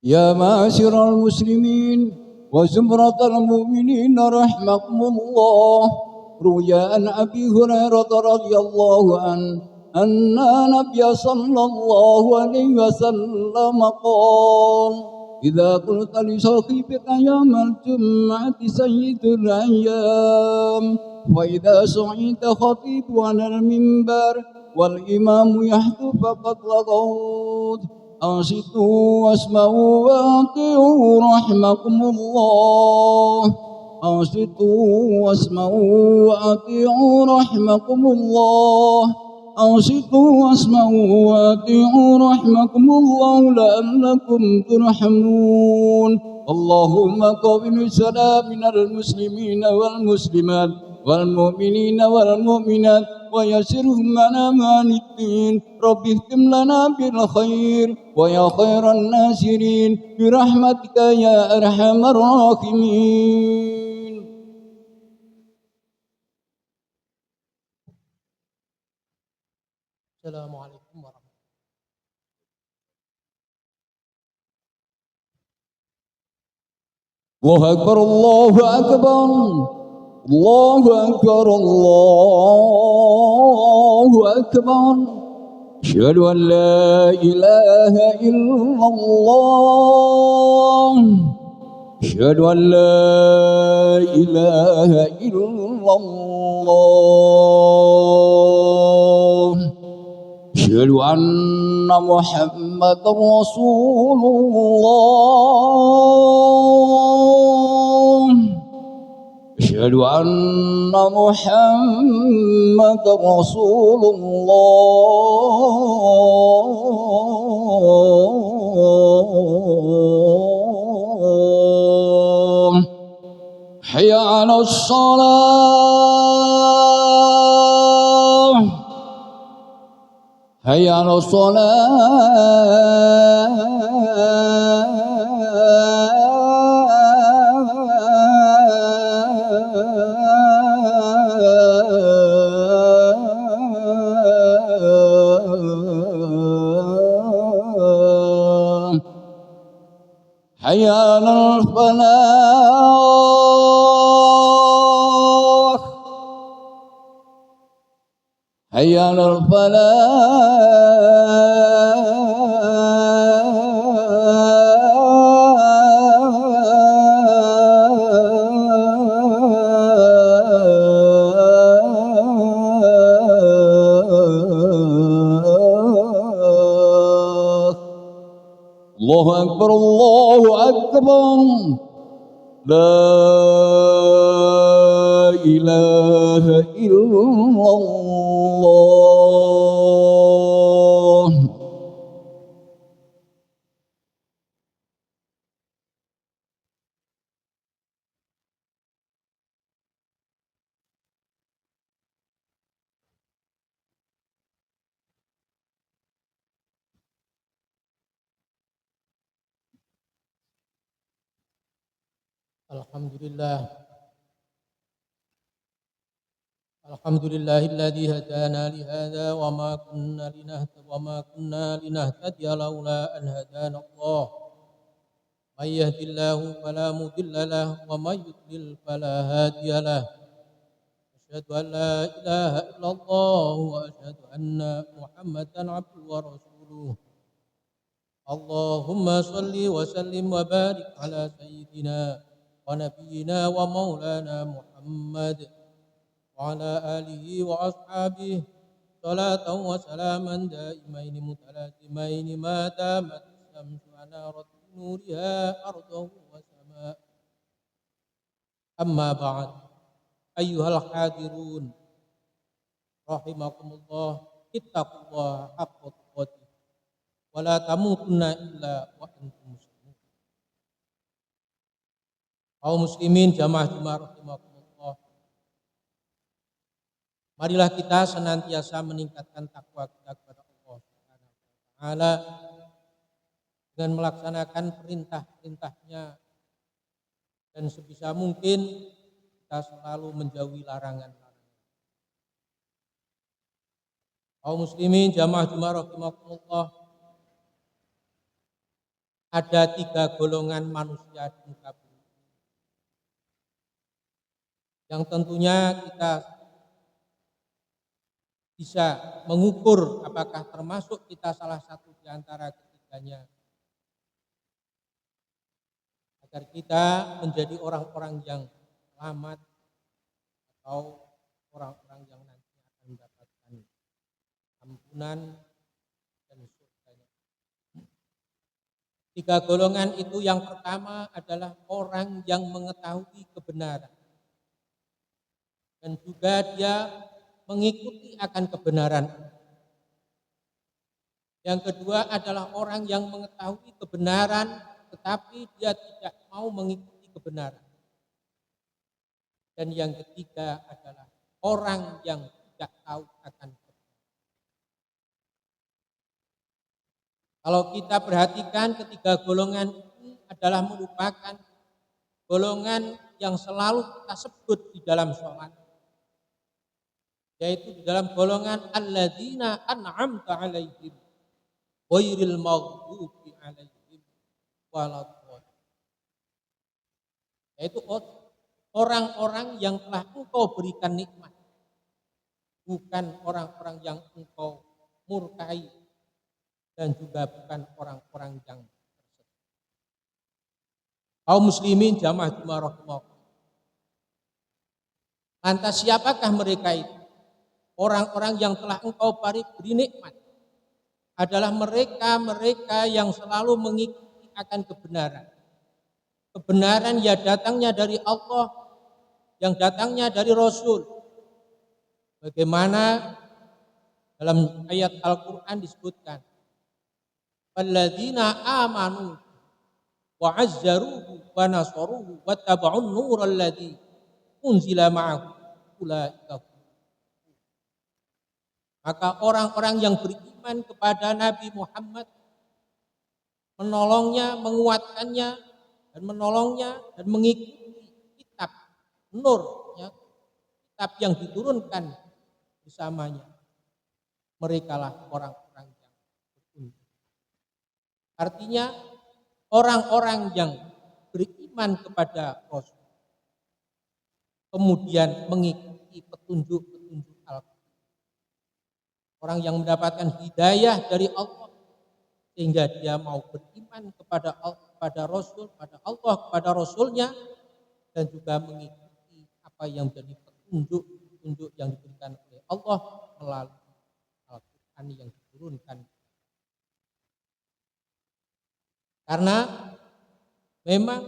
يا معاشر المسلمين وزمرة المؤمنين رحمكم الله. روي عن أبي هريرة رضي الله عنه أن النبي صلى الله عليه وسلم قال: إذا قلت لصاحبك يوم الجمعة سيد الأيام، وإذا سعيت خطيب على المنبر والإمام يحدث فقد لغوت. أنصتوا واسمعوا وأطيعوا رحمكم الله. أنصتوا واسمعوا وأطيعوا رحمكم الله. أنصتوا واسمعوا وأطيعوا رحمكم الله لعلكم ترحمون. اللهم قبل السلام من المسلمين والمسلمات والمؤمنين والمؤمنات ويسرهم على مان الدين. رب اختم لنا بالخير ويا خير الناصرين برحمتك يا أرحم الراحمين. السلام عليكم ورحمة الله أكبر الله أكبر الله أكبر الله أكبر. أشهد أن لا إله إلا الله. أشهد أن لا إله إلا الله. أشهد أن محمدا رسول الله. أشهد أن محمدا رسول الله. حي على الصلاة. حي على الصلاة. حي على الفلاح. حي على الله أكبر الله أكبر. لا إله إلا الله. الحمد لله الذي هدانا لهذا وما كنا لنهتدي لولا أن هدانا الله. من يهد الله فلا مضل له ومن يضلل فلا هادي له. أشهد أن لا إله إلا الله وأشهد أن محمدا عبده ورسوله. اللهم صل وسلم وبارك على سيدنا ونبينا ومولانا محمد وعلى آله وأصحابه صلاة وسلاما دائمين متلازمين ما دامت الشمس أنارت بنورها أرضه وسماء. أما بعد، أيها الحاضرون رحمكم الله، اتقوا الله حق تقاته ولا تموتن إلا وأنتم مسلمون. Kaum muslimin jamaah Jumat rahimakumullah, marilah kita senantiasa meningkatkan takwa kita kepada Allah Subhanahu wa taala dengan melaksanakan perintah-perintahnya dan sebisa mungkin kita selalu menjauhi larangan-larangan. Kaum muslimin jamaah Jumat rahimakumullah, ada 3 golongan manusia di muka bumi yang tentunya kita bisa mengukur apakah termasuk kita salah satu di antara ketiganya, agar kita menjadi orang-orang yang selamat atau orang-orang yang nanti akan mendapatkan ampunan dan surganya. 3 golongan itu, yang pertama adalah orang yang mengetahui kebenaran dan juga dia mengikuti akan kebenaran. Yang kedua adalah orang yang mengetahui kebenaran tetapi dia tidak mau mengikuti kebenaran. Dan yang ketiga adalah orang yang tidak tahu akan kebenaran. Kalau kita perhatikan, ketiga golongan ini adalah merupakan golongan yang selalu kita sebut di dalam sholat, yaitu di dalam golongan alladzina an'amta alaihim ghairil maghdubi alaihim waladdallin, yaitu orang-orang yang telah engkau berikan nikmat, bukan orang-orang yang engkau murkai dan juga bukan orang-orang yang tersesat. Kaum muslimin jamaah Jumat rahimahullah. Lantas siapakah mereka itu? Orang-orang yang telah engkau beri nikmat adalah mereka-mereka yang selalu mengikuti akan kebenaran. Kebenaran yang datangnya dari Allah, yang datangnya dari Rasul. Bagaimana dalam ayat Al-Quran disebutkan, alladzina amanu wa azzaruhu wa nasaruhu wa taba'un nural ladzi unzila ma'ahu ulaika. Maka orang-orang yang beriman kepada Nabi Muhammad, menolongnya, menguatkannya, dan menolongnya dan mengikuti kitab Nur, ya, kitab yang diturunkan bersamanya, merekalah orang-orang yang beruntung. Artinya orang-orang yang beriman kepada Rasul kemudian mengikuti petunjuk-petunjuk Al-Quran, orang yang mendapatkan hidayah dari Allah sehingga dia mau beriman kepada Rasul, pada Allah, kepada Rasulnya, dan juga mengikuti apa yang menjadi petunjuk yang diberikan oleh Allah melalui Al-Quran yang diturunkan. Karena memang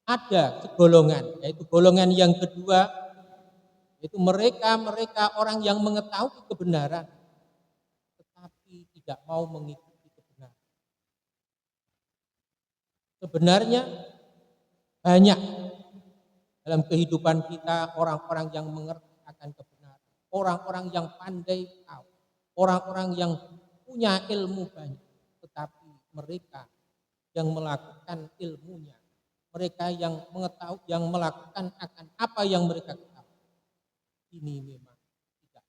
ada segolongan, yaitu golongan yang kedua, yaitu mereka orang yang mengetahui kebenaran tetapi tidak mau mengikuti kebenaran. Sebenarnya banyak dalam kehidupan kita orang-orang yang mengerti akan kebenaran, orang-orang yang pandai tahu, orang-orang yang punya ilmu banyak, tetapi mereka yang melakukan ilmunya, mereka yang mengetahui, yang melakukan akan apa yang mereka ketahui, ini memang tidak.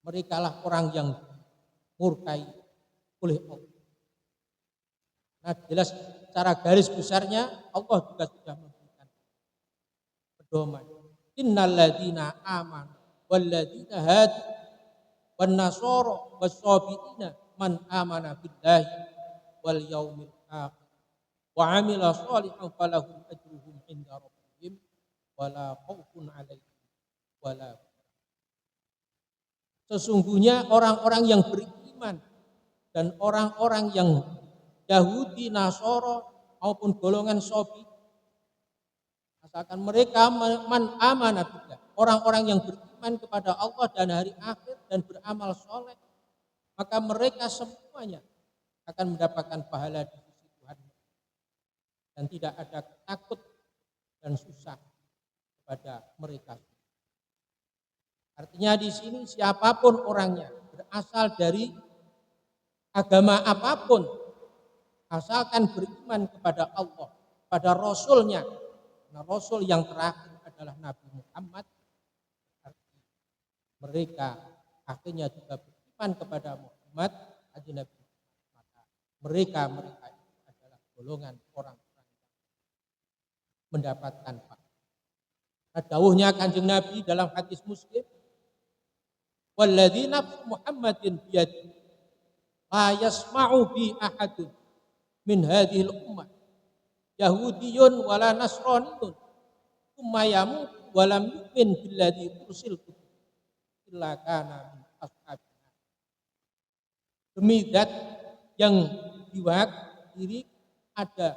Mereka lah orang yang murkai oleh Allah. Nah, jelas secara garis besarnya Allah juga sudah memberikan pedoman. Innal ladzina amanu wal ladzina hadu wan nasara was-sabiina man amana billahi wal yaumil akhir wa amila shalihan falahum ajruhum inda rabbihim wala khaufun 'alaihim wala. Sesungguhnya orang-orang yang beriman dan orang-orang yang Yahudi, Nasoro maupun golongan Sobi, asalkan mereka man amana billah, orang-orang yang beriman kepada Allah dan hari akhir dan beramal soleh, maka mereka semuanya akan mendapatkan pahala di sisi Tuhan dan tidak ada takut dan susah kepada mereka. Artinya di sini siapapun orangnya, berasal dari agama apapun, asalkan beriman kepada Allah, pada Rasulnya, nah, Rasul yang terakhir adalah Nabi Muhammad, mereka akhirnya juga beriman kepada Muhammad, Nabi Muhammad. Maka mereka golongan orang-orang mendapatkan pahala. Nah, dawuhnya Kanjeng Nabi dalam hadis Muslim, walladzi nafsu Muhammadin biyadihi la yasma'u bi ahadun min hadhil ummah yahudiyyun wala nasraniyyun tsumma yamut wa lam yu'min billadzi ursiltu illa kana min ashabina. Demi zat yang jiwa diri ada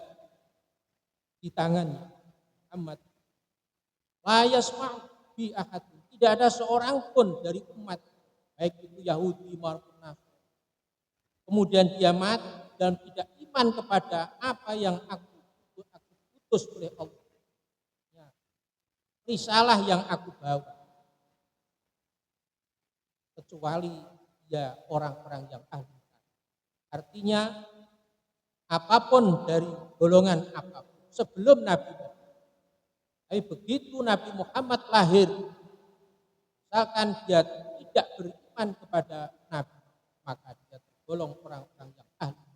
di tangannya Muhammad, la yasma'u bi ahadin, tidak ada seorang pun dari umat baik itu Yahudi maupun Nasrani kemudian dia mati dan tidak iman kepada apa yang aku putus oleh Allah, ya, risalah yang aku bawa, kecuali ya orang-orang yang ahli. Artinya apapun dari golongan apapun sebelum Nabi, tapi begitu Nabi Muhammad lahir, misalkan dia tidak beriman kepada Nabi, maka dia tergolong orang-orang yang ahli.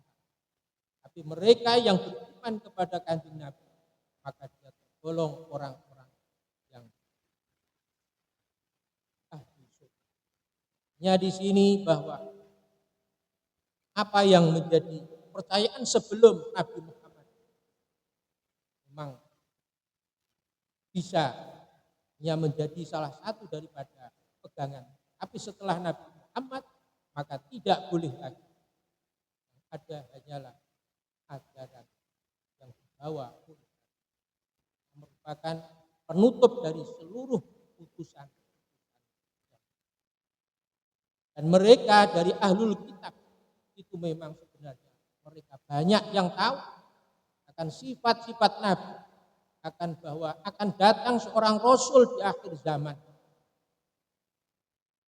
Tapi mereka yang beriman kepada Kanjeng Nabi, maka dia tergolong orang-orang yang ahli surga. Nya di sini bahwa apa yang menjadi percayaan sebelum Nabi Muhammad memang bisa menjadi salah satu daripada pegangan. Tapi setelah Nabi Muhammad maka tidak boleh lagi. Ada hanyalah ajaran yang dibawa merupakan penutup dari seluruh utusan. Dan mereka dari ahlul kitab itu memang sebenarnya mereka banyak yang tahu akan sifat-sifat Nabi, akan bahwa akan datang seorang Rasul di akhir zaman.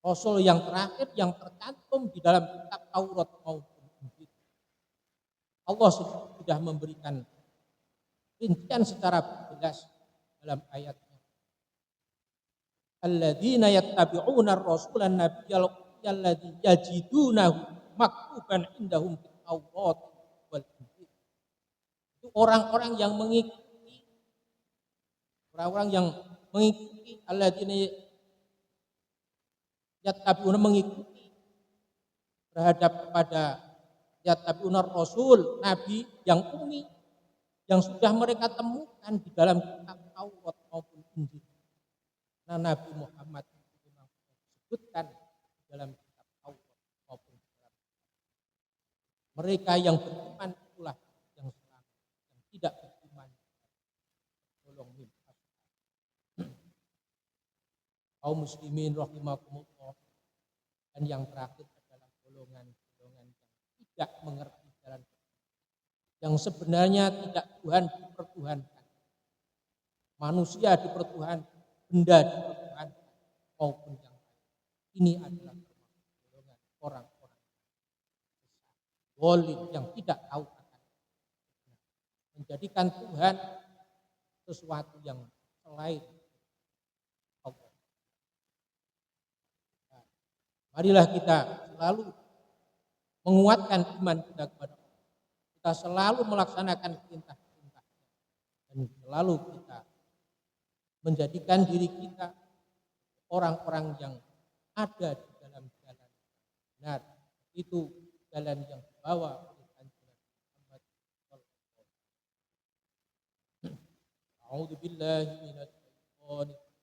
Rasul yang terakhir yang tercantum di dalam kitab Taurat maupun Injil. Allah sudah memberikan rincian secara jelas dalam ayatnya. Alladzina yattabi'una ar-rasulan nabiyyal alladzi yajidunahu maktuban indahum fit Taurat wal Injil. Itu orang-orang yang mengikuti alladzina yattabi'una, mengikuti terhadap kepada yattabi'una Rasul, Nabi yang ummi yang sudah mereka temukan di dalam kitab Taurat maupun Injil. Nah, Nabi Muhammad itu memang disebutkan di dalam kitab Taurat maupun dalam mereka yang beriman itulah yang selamat, yang tidak beriman tolong minta. Kaum muslimin rahimakumullah. Dan yang terakhir adalah golongan-golongan yang tidak mengerti jalan yang sebenarnya tidak Tuhan dipertuhankan, manusia dipertuhankan, benda dipertuhankan maupun yang lain. Ini adalah golongan orang-orang zalim yang tidak tahu akan menjadikan Tuhan sesuatu yang selain Allah. Nah, marilah kita selalu menguatkan iman kita kepada Allah. Kita selalu melaksanakan perintah-perintah dan selalu kita menjadikan diri kita orang-orang yang ada di dalam jalan benar. Itu jalan yang dibawa oleh Kanjeng Muhammad sallallahu alaihi wasallam. A'udzu billahi minasy syaithanir rajim.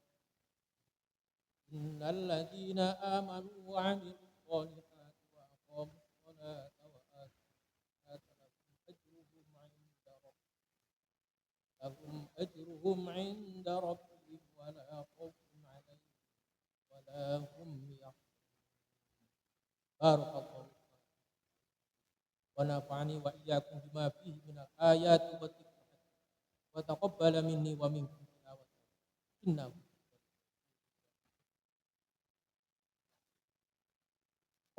Innal ladzina amanu wa 'amilus shalihati wa aqamus shalata wa lahum ajruhum 'inda rabbihim wa la khaufun 'alaihim wa la hum yahzanun. Barakallahu wa nafa'ani wa iyyakum bima fihi minal ayati wa dzikril wa taqabbala minni wa minkum tilawatan innahu.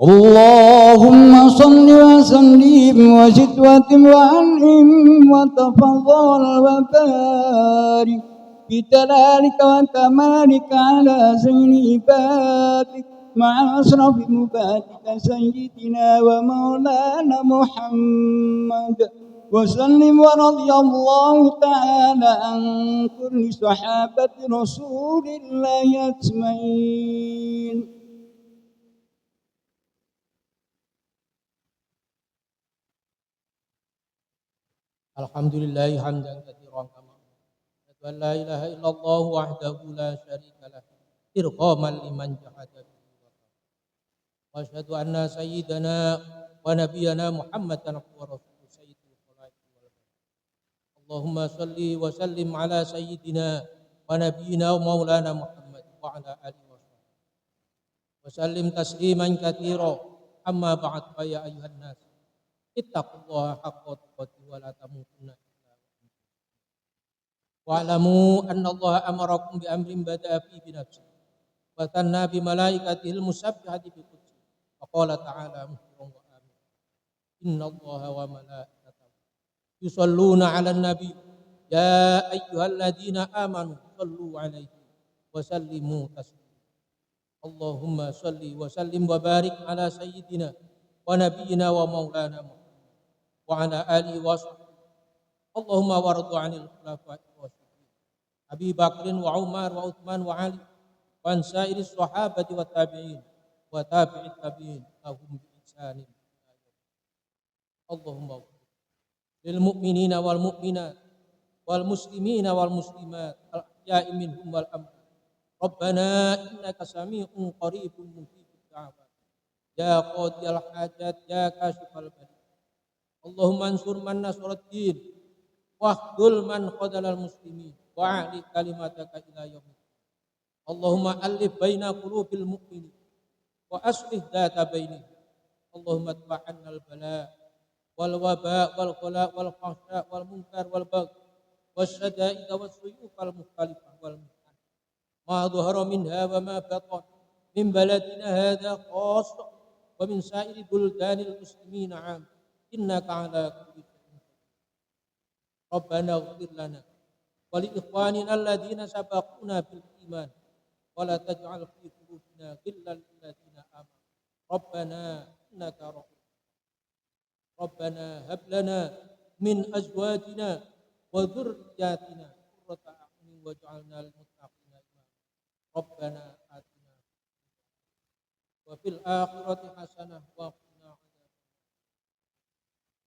اللهم صل وسلم وزد وانعم وتفضل وبارك بجلالك وكمالك على زين عبادك مع أشرف عبادك سيدنا ومولانا محمد وسلم. ورضي الله تعالى عن كل صحابة رسول الله أجمعين. Alhamdulillah hamdan katsiran kama asyhadu an la ilaha illallah wahdahu la syarika lah irghaman liman jahada bihi wa asyhadu anna sayyidana wa nabiyyana Muhammadan abduhu wa rasuluhu sayyidul khalaiqi wal bashar. Allahumma salli wa sallim ala sayyidina wa nabiyyina wa maulana Muhammad wa ala alihi wa sahbihi wa sallim tasliman katsira. Amma ba'd, fa ya ayyuhan nas ittaqullaha haqqa tuqatih wa la tamutunna illa wa antum wa'lamu anna Allah amarakum bi amrin bada'a fi bi nafsihi wa thanna bi malaikatihil musabbihati bi qudsi wa qala ta'ala mukhbiran wa amin inna Allah wa malaikatahu yusalluna 'alan nabi ya ayyuhalladzina amanu sallu 'alaihi wa sallimu taslima. Allahumma salli wa sallim wa barik ala sayyidina wa nabiyyina wa maulana Muhammad wa ala alihi wa sahbihi. Allahumma waradu 'anil khulafa'i rasyidin Abi Bakrin wa Umar wa Utsman wa Ali wa an sairis sahabati wa tabi'in wa tabi'it tabi'in lahum bi ihsanin. Allahumma lil mu'minina wal mu'minat wal muslimina wal muslimat al ahya'i minhum wal amwat. Rabbana innaka sami'un qaribun mujibud da'wat ya qadiyal hajat ya kashifal bala. Allahumma ansur man nasruddin wahdul man qadalal muslimin wa a'li kalimataka ila yaumil. Allahumma alif baina qulubil mu'minin wa aslih dhata bainihim. Allahumma adfa'annal bala wal waba wal qala wal fahsya wal munkar wal bagh wasyada'ida wasyuyuf wal mukhtalifah wal muhtan ma dhahara minha wa ma batan min baladina hadha khassa wa min sa'iri buldanil muslimina 'am. Innaka ala kulli syai'in qadir. Rabbana ighfir lana wa li ikhwanina alladhina sabaquna bil iman wa la taj'al fi qulubina ghillan lil ladzina amanu. Rabbana innaka rahim. Rabbana hab lana min azwajina wa dhurriyyatina qurrata a'yunin waj'alna lil muttaqina imama. Rabbana atina wa fil akhirati hasanah wa qina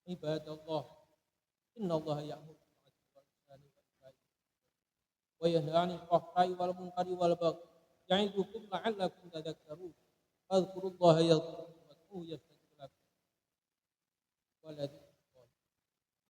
Ibadallah, inna Allah ya'muru bil 'adli wal ihsani wa ita'i wa yanha 'anil fahsya'i wal munkari wal baghi ya'idukum la'allakum tadhakkarun. Fadhkurullaha yadhkurkum wad'uuhu yastajib lakum.